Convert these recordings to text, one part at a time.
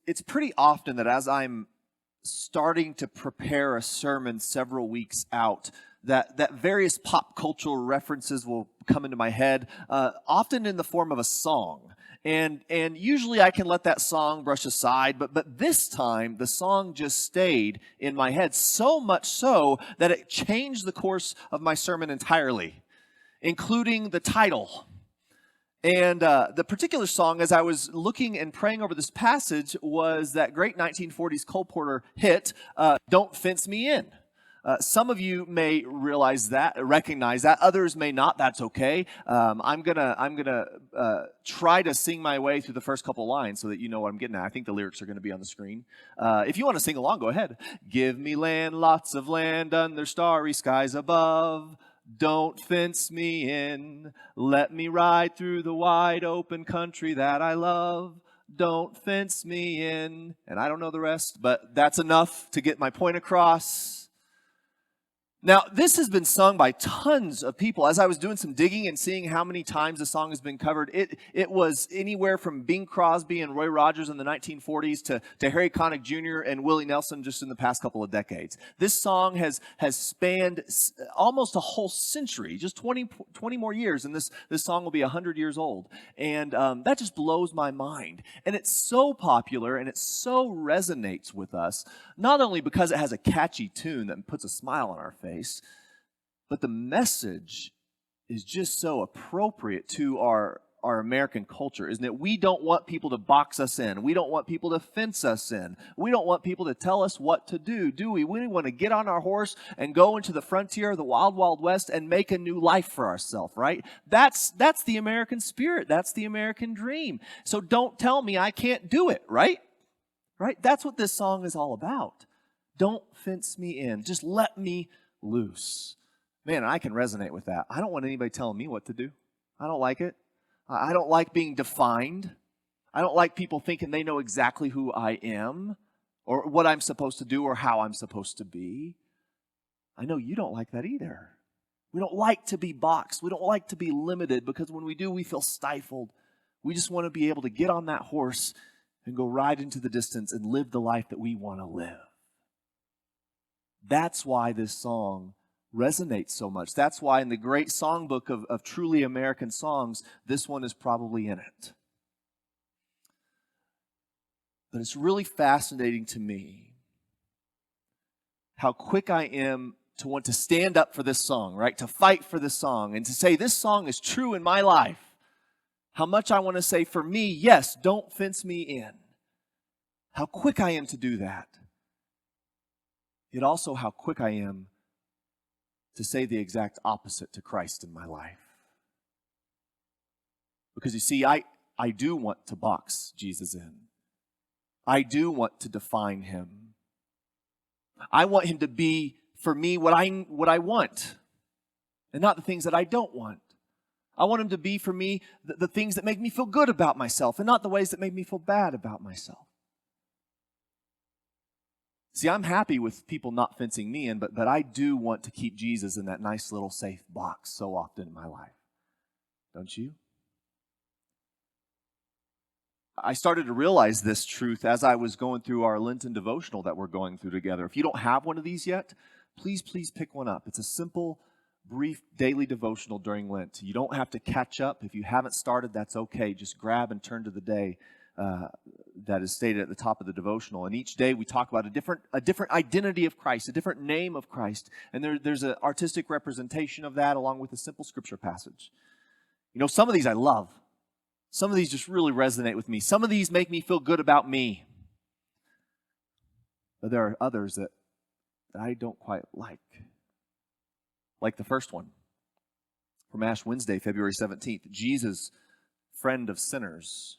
it's pretty often that as I'm starting to prepare a sermon several weeks out, that various pop cultural references will come into my head, often in the form of a song. And usually I can let that song brush aside, but this time the song just stayed in my head, so much so that it changed the course of my sermon entirely, including the title. And the particular song, as I was looking and praying over this passage, was that great 1940s Cole Porter hit, Don't Fence Me In. Some of you may recognize that. Others may not. That's okay. I'm gonna try to sing my way through the first couple lines so that you know what I'm getting at. I think the lyrics are going to be on the screen. If you want to sing along, go ahead. Give me land, lots of land under starry skies above. Don't fence me in. Let me ride through the wide open country that I love. Don't fence me in. And I don't know the rest, but that's enough to get my point across. Now, this has been sung by tons of people. As I was doing some digging and seeing how many times the song has been covered, it was anywhere from Bing Crosby and Roy Rogers in the 1940s to Harry Connick Jr. and Willie Nelson just in the past couple of decades. This song has spanned almost a whole century, just 20 more years, and this song will be 100 years old. And that just blows my mind. And it's so popular and it so resonates with us, not only because it has a catchy tune that puts a smile on our face, but the message is just so appropriate to our American culture, isn't it? We don't want people to box us in. We don't want people to fence us in. We don't want people to tell us what to do we? We want to get on our horse and go into the frontier of the wild, wild west and make a new life for ourselves, right? That's the American spirit. That's the American dream. So don't tell me I can't do it, right? Right? That's what this song is all about. Don't fence me in. Just let me loose. Man, I can resonate with that. I don't want anybody telling me what to do. I don't like it. I don't like being defined. I don't like people thinking they know exactly who I am or what I'm supposed to do or how I'm supposed to be. I know you don't like that either. We don't like to be boxed. We don't like to be limited because when we do, we feel stifled. We just want to be able to get on that horse and go ride into the distance and live the life that we want to live. That's why this song resonates so much. That's why in the great songbook of truly American songs, this one is probably in it. But it's really fascinating to me how quick I am to want to stand up for this song, right? To fight for this song and to say this song is true in my life. How much I want to say for me, yes, don't fence me in. How quick I am to do that. Yet also how quick I am to say the exact opposite to Christ in my life. Because you see, I do want to box Jesus in. I do want to define him. I want him to be, for me, what I want, and not the things that I don't want. I want him to be, for me, the things that make me feel good about myself, and not the ways that make me feel bad about myself. See, I'm happy with people not fencing me in, but I do want to keep Jesus in that nice little safe box so often in my life. Don't you? I started to realize this truth as I was going through our Lenten devotional that we're going through together. If you don't have one of these yet, please pick one up. It's a simple, brief daily devotional during Lent. You don't have to catch up. If you haven't started, that's okay. Just grab and turn to the day that is stated at the top of the devotional. And each day we talk about a different identity of Christ, a different name of Christ. And there's an artistic representation of that along with a simple scripture passage. You know, some of these I love. Some of these just really resonate with me. Some of these make me feel good about me. But there are others that I don't quite like. Like the first one from Ash Wednesday, February 17th. Jesus, friend of sinners.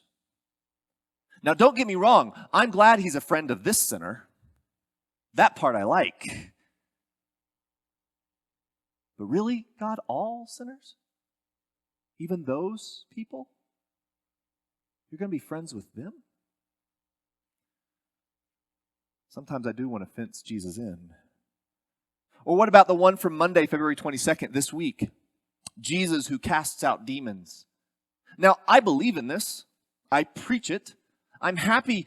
Now, don't get me wrong. I'm glad he's a friend of this sinner. That part I like. But really, God, all sinners? Even those people? You're going to be friends with them? Sometimes I do want to fence Jesus in. Or what about the one from Monday, February 22nd, this week? Jesus who casts out demons. Now, I believe in this. I preach it. I'm happy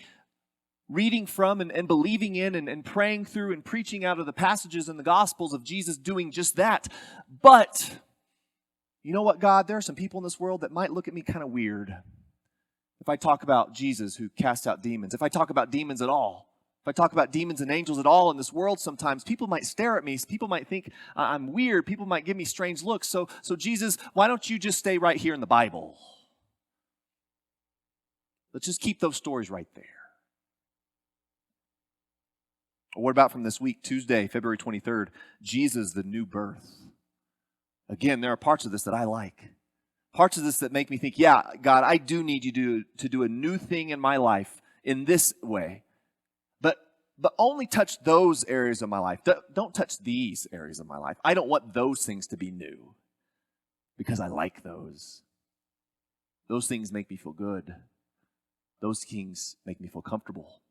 reading from and believing in and praying through and preaching out of the passages in the Gospels of Jesus doing just that. But, you know what, God? There are some people in this world that might look at me kind of weird if I talk about Jesus who casts out demons, if I talk about demons at all. If I talk about demons and angels at all in this world sometimes, people might stare at me. People might think I'm weird. People might give me strange looks. So Jesus, why don't you just stay right here in the Bible? Let's just keep those stories right there. Or what about from this week, Tuesday, February 23rd, Jesus, the new birth? Again, there are parts of this that I like. Parts of this that make me think, yeah, God, I do need you to do a new thing in my life in this way. But only touch those areas of my life. Don't touch these areas of my life. I don't want those things to be new because I like those. Those things make me feel good. Those things make me feel comfortable.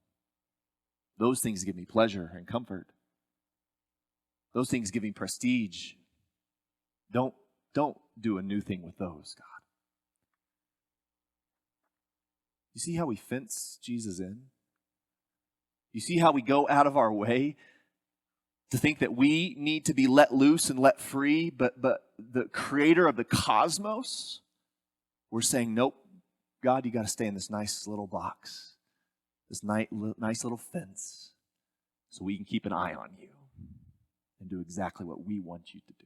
Those things give me pleasure and comfort. Those things give me prestige. Don't do a new thing with those, God. You see how we fence Jesus in? You see how we go out of our way to think that we need to be let loose and let free, but the creator of the cosmos, we're saying, nope, God, you got to stay in this nice little box, this nice little fence, so we can keep an eye on you and do exactly what we want you to do.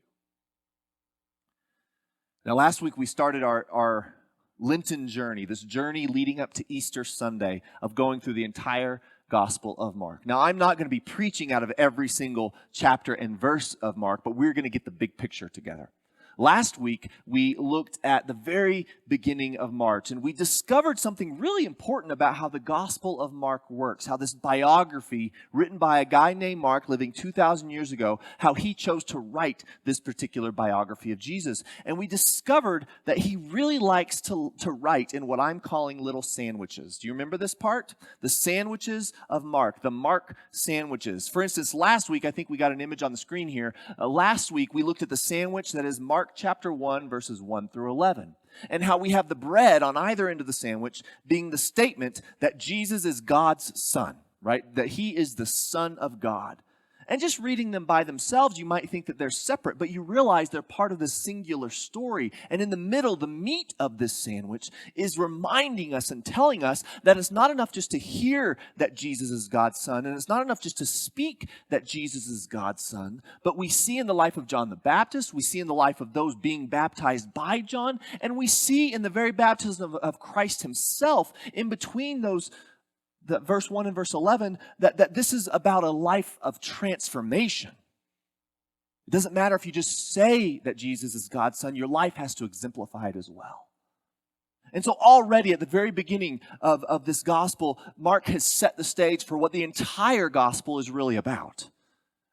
Now, last week we started our Lenten journey, this journey leading up to Easter Sunday of going through the entire Gospel of Mark. Now, I'm not going to be preaching out of every single chapter and verse of Mark, but we're going to get the big picture together. Last week, we looked at the very beginning of Mark, and we discovered something really important about how the Gospel of Mark works, how this biography written by a guy named Mark living 2,000 years ago, how he chose to write this particular biography of Jesus. And we discovered that he really likes to write in what I'm calling little sandwiches. Do you remember this part? The sandwiches of Mark, the Mark sandwiches. For instance, last week, I think we got an image on the screen here. Last week, we looked at the sandwich that is Mark chapter 1, verses 1 through 11, and how we have the bread on either end of the sandwich being the statement that Jesus is God's Son, right? That he is the Son of God. And just reading them by themselves, you might think that they're separate, but you realize they're part of this singular story. And in the middle, the meat of this sandwich is reminding us and telling us that it's not enough just to hear that Jesus is God's Son, and it's not enough just to speak that Jesus is God's Son, but we see in the life of John the Baptist, we see in the life of those being baptized by John, and we see in the very baptism of Christ himself, in between those verse 1 and verse 11, that this is about a life of transformation. It doesn't matter if you just say that Jesus is God's Son, your life has to exemplify it as well. And so already at the very beginning of this gospel, Mark has set the stage for what the entire gospel is really about.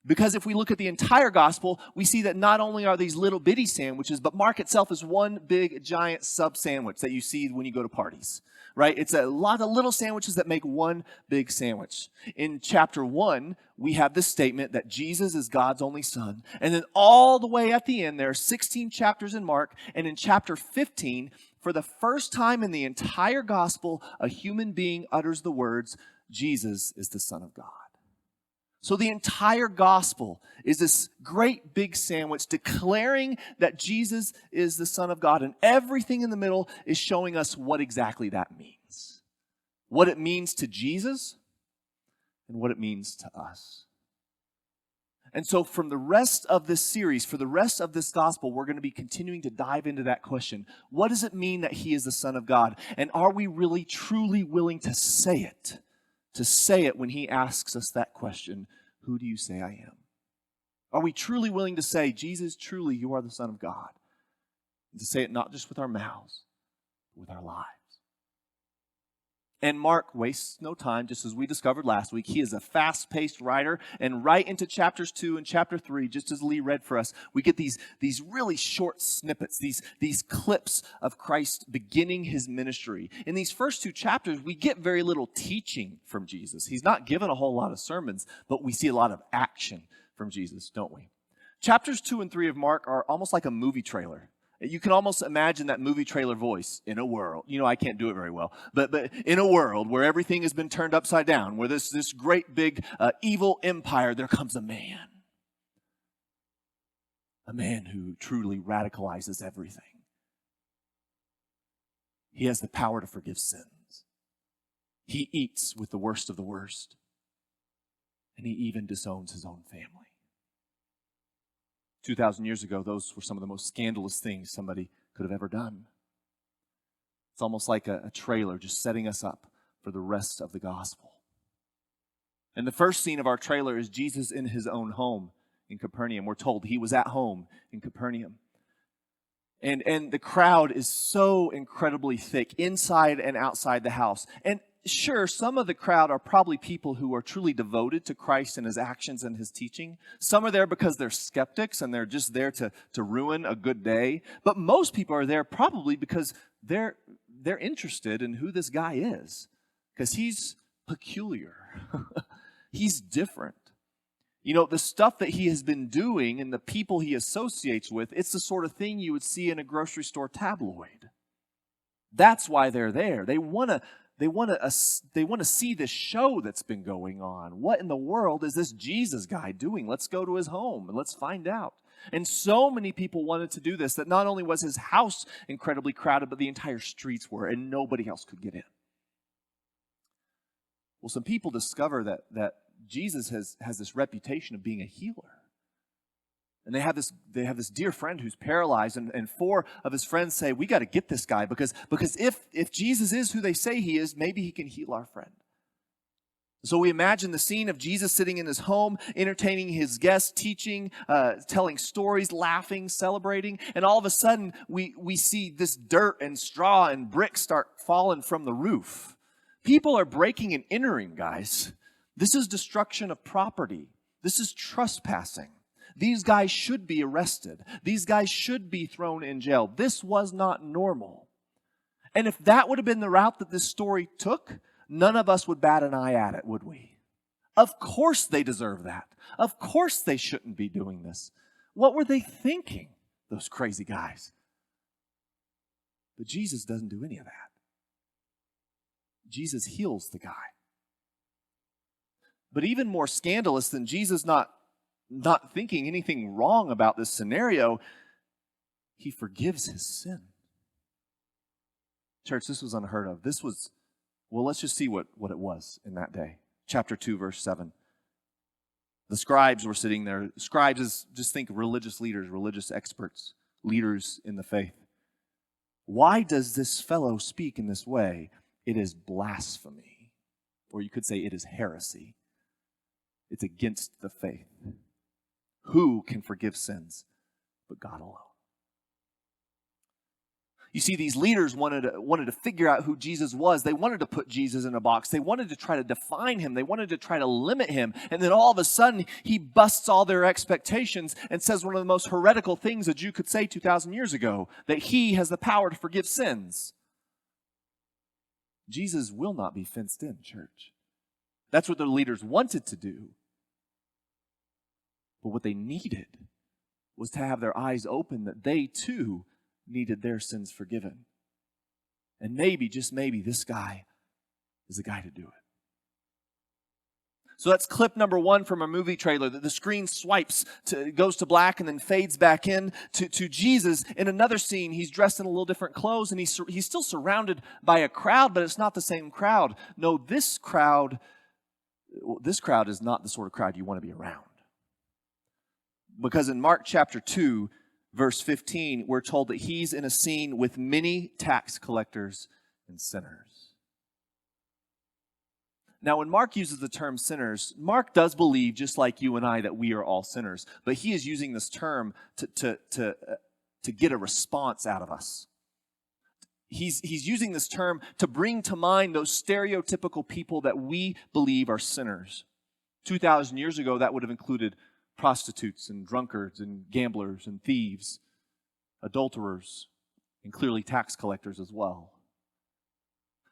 Because if we look at the entire gospel, we see that not only are these little bitty sandwiches, but Mark itself is one big giant sub-sandwich that you see when you go to parties, right? It's a lot of little sandwiches that make one big sandwich. In chapter 1, we have this statement that Jesus is God's only Son. And then all the way at the end, there are 16 chapters in Mark. And in chapter 15, for the first time in the entire gospel, a human being utters the words, Jesus is the Son of God. So the entire gospel is this great big sandwich declaring that Jesus is the Son of God, and everything in the middle is showing us what exactly that means. What it means to Jesus and what it means to us. And so from the rest of this series, for the rest of this gospel, we're going to be continuing to dive into that question. What does it mean that he is the Son of God? And are we really, truly willing to say it? To say it when he asks us that question, who do you say I am? Are we truly willing to say, Jesus, truly, you are the Son of God? And to say it not just with our mouths, but with our lives. And Mark wastes no time, just as we discovered last week. He is a fast-paced writer, and right into chapters 2 and chapter 3, just as Lee read for us, we get these really short snippets, these clips of Christ beginning his ministry. In these first 2 chapters, we get very little teaching from Jesus. He's not given a whole lot of sermons, but we see a lot of action from Jesus, don't we? Chapters 2 and 3 of Mark are almost like a movie trailer. You can almost imagine that movie trailer voice, in a world, I can't do it very well, but in a world where everything has been turned upside down, where this great big evil empire, there comes a man who truly radicalizes everything. He has the power to forgive sins. He eats with the worst of the worst, and he even disowns his own family. 2,000 years ago, those were some of the most scandalous things somebody could have ever done. It's almost like a trailer just setting us up for the rest of the gospel. And the first scene of our trailer is Jesus in his own home in Capernaum. We're told he was at home in Capernaum. And the crowd is so incredibly thick, inside and outside the house. And sure, some of the crowd are probably people who are truly devoted to Christ and his actions and his teaching. Some are there because they're skeptics and they're just there to ruin a good day. But most people are there probably because they're interested in who this guy is, because he's peculiar. He's different. The stuff that he has been doing and the people he associates with, it's the sort of thing you would see in a grocery store tabloid. That's why they're there. They want to see this show that's been going on. What in the world is this Jesus guy doing? Let's go to his home and let's find out. And so many people wanted to do this that not only was his house incredibly crowded, but the entire streets were, and nobody else could get in. Well, some people discover that Jesus has this reputation of being a healer. And they have this dear friend who's paralyzed, and 4 of his friends say, we got to get this guy because if Jesus is who they say he is, maybe he can heal our friend. So we imagine the scene of Jesus sitting in his home, entertaining his guests, teaching, telling stories, laughing, celebrating, and all of a sudden we see this dirt and straw and bricks start falling from the roof. People are breaking and entering, guys. This is destruction of property. This is trespassing. These guys should be arrested. These guys should be thrown in jail. This was not normal. And if that would have been the route that this story took, none of us would bat an eye at it, would we? Of course they deserve that. Of course they shouldn't be doing this. What were they thinking, those crazy guys? But Jesus doesn't do any of that. Jesus heals the guy. But even more scandalous than Jesus not thinking anything wrong about this scenario, he forgives his sin. Church, this was unheard of. Let's just see what it was in that day. Chapter 2, verse 7. The scribes were sitting there. Scribes is, just think religious leaders, religious experts, leaders in the faith. Why does this fellow speak in this way? It is blasphemy. Or you could say it is heresy. It's against the faith. Who can forgive sins but God alone? You see, these leaders wanted to figure out who Jesus was. They wanted to put Jesus in a box. They wanted to try to define him. They wanted to try to limit him. And then all of a sudden, he busts all their expectations and says one of the most heretical things a Jew could say 2,000 years ago, that he has the power to forgive sins. Jesus will not be fenced in, church. That's what the leaders wanted to do. But what they needed was to have their eyes open that they too needed their sins forgiven. And maybe, just maybe, this guy is the guy to do it. So that's clip number 1 from a movie trailer. The screen swipes, goes to black and then fades back in to Jesus. In another scene, he's dressed in a little different clothes and he's still surrounded by a crowd, but it's not the same crowd. No, this crowd is not the sort of crowd you want to be around. Because in Mark chapter 2, verse 15, we're told that he's in a scene with many tax collectors and sinners. Now, when Mark uses the term sinners, Mark does believe, just like you and I, that we are all sinners. But he is using this term to get a response out of us. He's using this term to bring to mind those stereotypical people that we believe are sinners. 2,000 years ago, that would have included prostitutes and drunkards and gamblers and thieves, adulterers, and clearly tax collectors as well.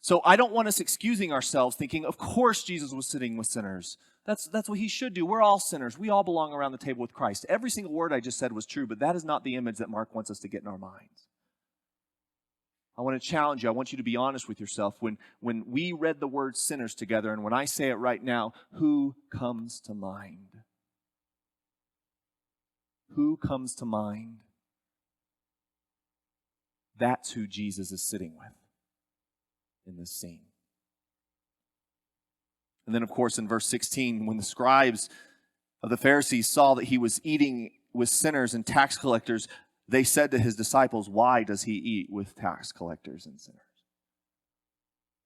So I don't want us excusing ourselves thinking, of course Jesus was sitting with sinners. That's what he should do. We're all sinners. We all belong around the table with Christ. Every single word I just said was true, but that is not the image that Mark wants us to get in our minds. I want to challenge you. I want you to be honest with yourself. When we read the word sinners together, and when I say it right now, who comes to mind? Who comes to mind? That's who Jesus is sitting with in this scene. And then, of course, in verse 16, when the scribes of the Pharisees saw that he was eating with sinners and tax collectors, they said to his disciples, "Why does he eat with tax collectors and sinners?"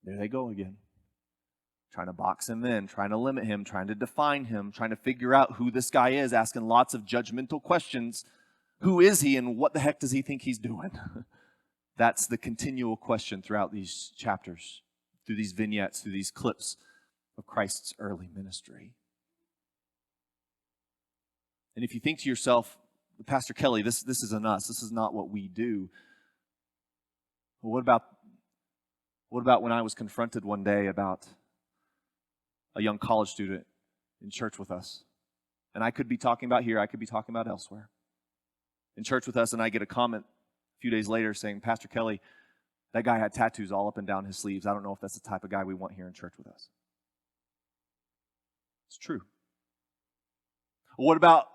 There they go again. Trying to box him in, trying to limit him, trying to define him, trying to figure out who this guy is, asking lots of judgmental questions. Who is he and what the heck does he think he's doing? That's the continual question throughout these chapters, through these vignettes, through these clips of Christ's early ministry. And if you think to yourself, Pastor Kelly, this isn't us. This is not what we do. Well, what about when I was confronted one day about a young college student in church with us? And I could be talking about here, I could be talking about elsewhere. In church with us, and I get a comment a few days later saying, "Pastor Kelly, that guy had tattoos all up and down his sleeves. I don't know if that's the type of guy we want here in church with us." It's true. What about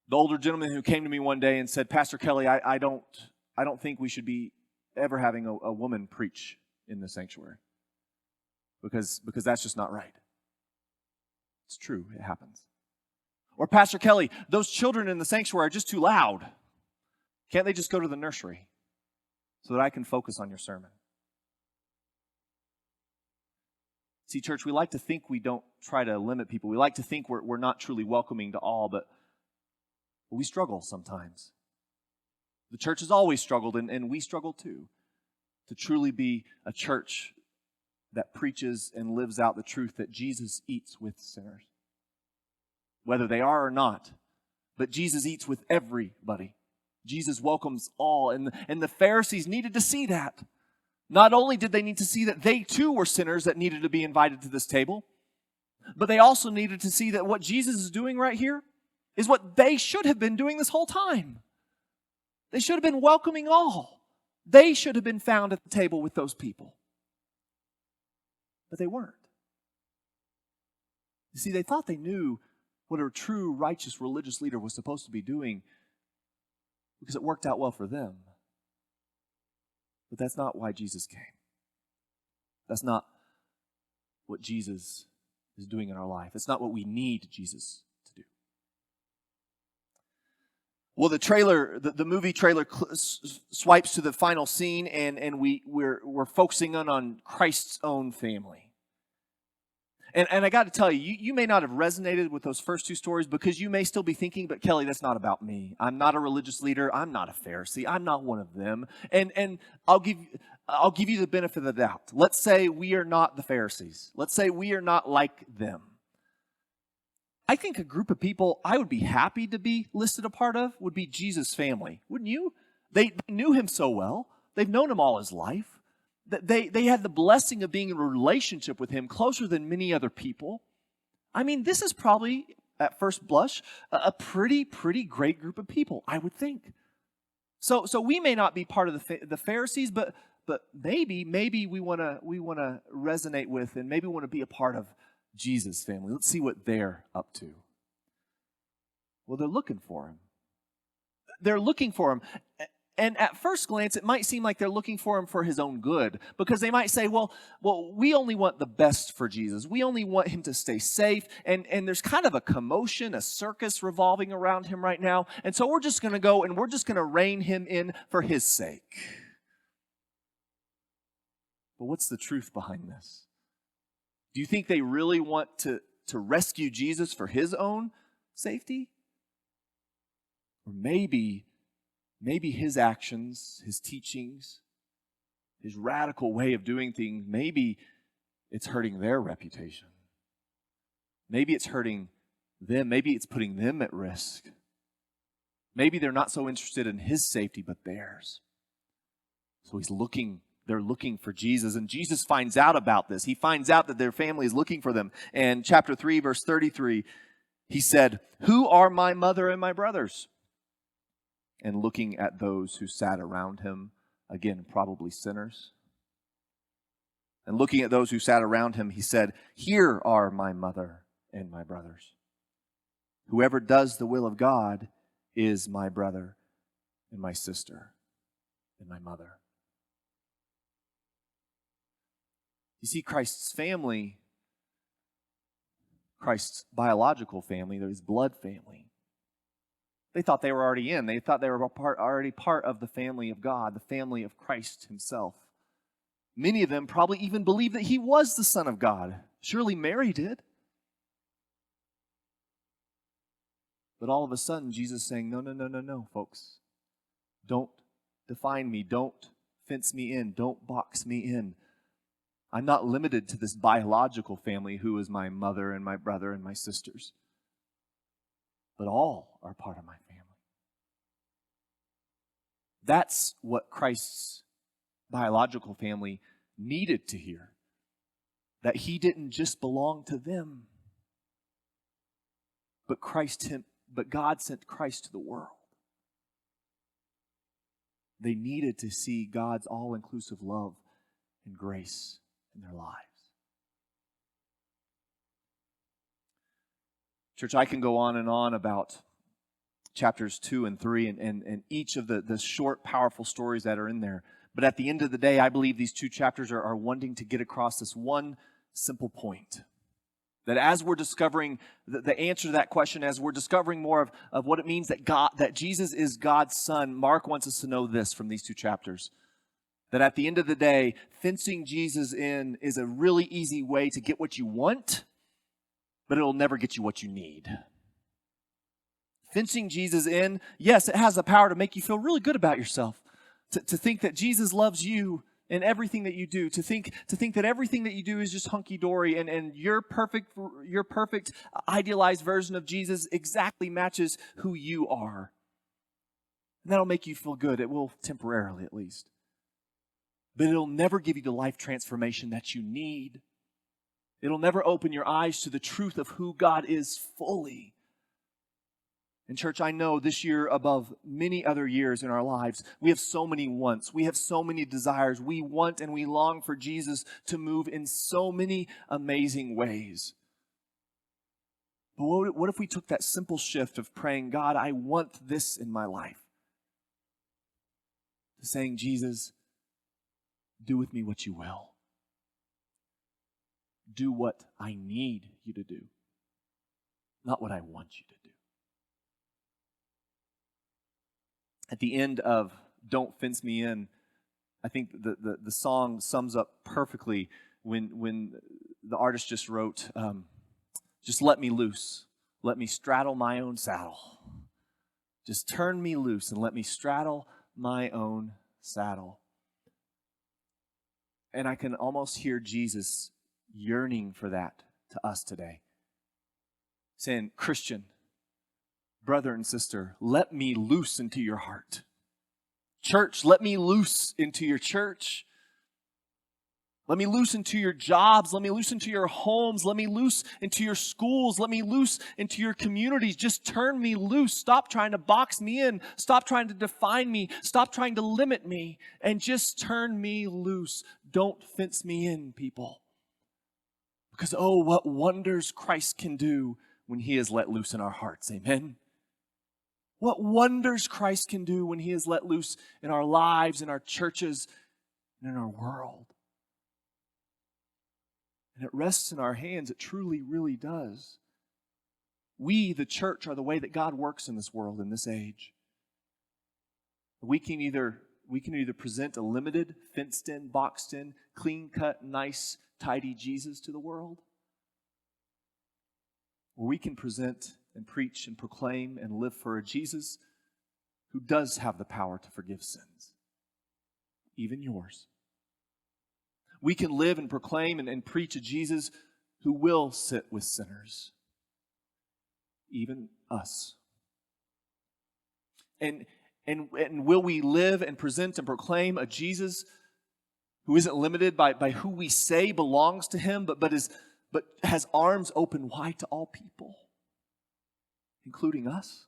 the older gentleman who came to me one day and said, "Pastor Kelly, I don't think we should be ever having a woman preach in the sanctuary because that's just not right." It's true. It happens. Or, "Pastor Kelly, those children in the sanctuary are just too loud. Can't they just go to the nursery so that I can focus on your sermon?" See, church, we like to think we don't try to limit people. We like to think we're not truly welcoming to all, but we struggle sometimes. The church has always struggled, and we struggle too, to truly be a church that preaches and lives out the truth that Jesus eats with sinners, whether they are or not. But Jesus eats with everybody. Jesus welcomes all, and the Pharisees needed to see that. Not only did they need to see that they too were sinners that needed to be invited to this table, but they also needed to see that what Jesus is doing right here is what they should have been doing this whole time. They should have been welcoming all. They should have been found at the table with those people. But they weren't. You see, they thought they knew what a true righteous religious leader was supposed to be doing because it worked out well for them. But that's not why Jesus came. That's not what Jesus is doing in our life. It's not what we need Jesus to do. Well, the movie trailer swipes to the final scene, and we're focusing on Christ's own family. And I got to tell you, you may not have resonated with those first two stories because you may still be thinking, "But Kelly, that's not about me. I'm not a religious leader. I'm not a Pharisee. I'm not one of them." And I'll give you the benefit of the doubt. Let's say we are not the Pharisees. Let's say we are not like them. I think a group of people I would be happy to be listed a part of would be Jesus' family. Wouldn't you? They knew him so well. They've known him all his life. They had the blessing of being in a relationship with him closer than many other people. I mean, this is probably, at first blush, a pretty great group of people, I would think. So we may not be part of the Pharisees, but maybe we want to resonate with, and maybe want to be a part of Jesus' family. Let's see what they're up to. Well, they're looking for him. They're looking for him. And at first glance, it might seem like they're looking for him for his own good, because they might say, well, we only want the best for Jesus. We only want him to stay safe. And there's kind of a commotion, a circus revolving around him right now. And so we're just going to go and we're just going to rein him in for his sake. But what's the truth behind this? Do you think they really want to rescue Jesus for his own safety? Or maybe his actions, his teachings, his radical way of doing things, maybe it's hurting their reputation. Maybe it's hurting them. Maybe it's putting them at risk. Maybe they're not so interested in his safety, but theirs. So he's looking They're looking for Jesus, and Jesus finds out about this. He finds out that their family is looking for them. And chapter 3, verse 33, he said, "Who are my mother and my brothers?" And looking at those who sat around him, again, probably sinners. And looking at those who sat around him, he said, "Here are my mother and my brothers. Whoever does the will of God is my brother and my sister and my mother." You see, Christ's family, Christ's biological family, his blood family, they thought they were already in. They thought they were already part of the family of God, the family of Christ himself. Many of them probably even believed that he was the Son of God. Surely Mary did. But all of a sudden, Jesus is saying, no, folks. Don't define me. Don't fence me in. Don't box me in. I'm not limited to this biological family who is my mother and my brother and my sisters. But all are part of my family. That's what Christ's biological family needed to hear. That he didn't just belong to them, but God sent Christ to the world. They needed to see God's all-inclusive love and grace in their lives. Church, I can go on and on about chapters 2 and 3 and each of the short, powerful stories that are in there. But at the end of the day, I believe these two chapters are wanting to get across this one simple point. That as we're discovering the answer to that question, as we're discovering more of what it means that Jesus is God's Son, Mark wants us to know this from these two chapters. That at the end of the day, fencing Jesus in is a really easy way to get what you want, but it'll never get you what you need. Fencing Jesus in, yes, it has the power to make you feel really good about yourself. To think that Jesus loves you in everything that you do. To think that everything that you do is just hunky-dory and your perfect idealized version of Jesus exactly matches who you are. And that'll make you feel good. It will temporarily at least. But it'll never give you the life transformation that you need. It'll never open your eyes to the truth of who God is fully. And church, I know this year above many other years in our lives, we have so many wants. We have so many desires. We want and we long for Jesus to move in so many amazing ways. But what if we took that simple shift of praying, God, I want this in my life, to saying, Jesus, do with me what you will. Do what I need you to do, not what I want you to do. At the end of Don't Fence Me In, I think the song sums up perfectly when the artist just wrote, just let me loose. Let me straddle my own saddle. Just turn me loose and let me straddle my own saddle. And I can almost hear Jesus yearning for that to us today. Saying, Christian, brother and sister, let me loose into your heart. Church, let me loose into your church. Let me loose into your jobs. Let me loose into your homes. Let me loose into your schools. Let me loose into your communities. Just turn me loose. Stop trying to box me in. Stop trying to define me. Stop trying to limit me. And just turn me loose. Don't fence me in, people. Because, oh, what wonders Christ can do when he is let loose in our hearts. Amen. What wonders Christ can do when he is let loose in our lives, in our churches, and in our world. And it rests in our hands. It truly, really does. We, the church, are the way that God works in this world, in this age. We can either present a limited, fenced-in, boxed-in, clean-cut, nice, tidy Jesus to the world, or we can present and preach and proclaim and live for a Jesus who does have the power to forgive sins, even yours. We can live and proclaim and preach a Jesus who will sit with sinners, even us. And will we live and present and proclaim a Jesus who isn't limited by who we say belongs to him, but has arms open wide to all people, including us.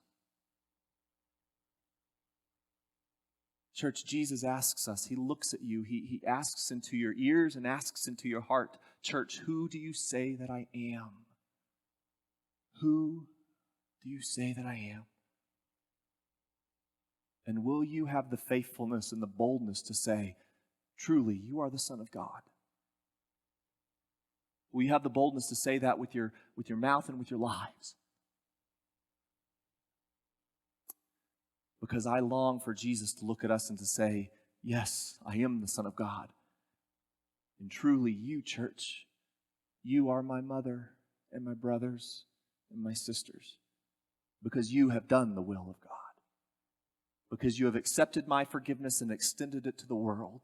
Church, Jesus asks us, he looks at you, he asks into your ears and asks into your heart, church, who do you say that I am? Who do you say that I am? And will you have the faithfulness and the boldness to say, truly, you are the Son of God? Will you have the boldness to say that with your mouth and with your lives? Because I long for Jesus to look at us and to say, yes, I am the Son of God. And truly, you, church, you are my mother and my brothers and my sisters, because you have done the will of God. Because you have accepted my forgiveness and extended it to the world.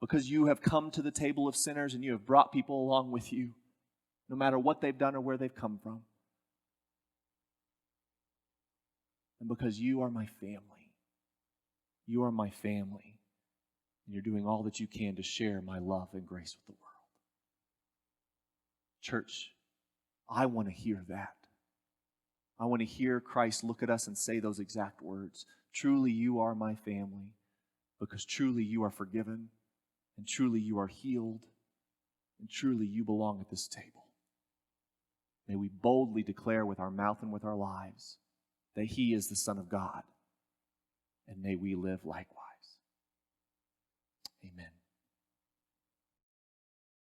Because you have come to the table of sinners and you have brought people along with you, no matter what they've done or where they've come from. And because you are my family. You are my family. And you're doing all that you can to share my love and grace with the world. Church, I want to hear that. I want to hear Christ look at us and say those exact words. Truly, you are my family, because truly you are forgiven, and truly you are healed, and truly you belong at this table. May we boldly declare with our mouth and with our lives that he is the Son of God, and may we live likewise. Amen.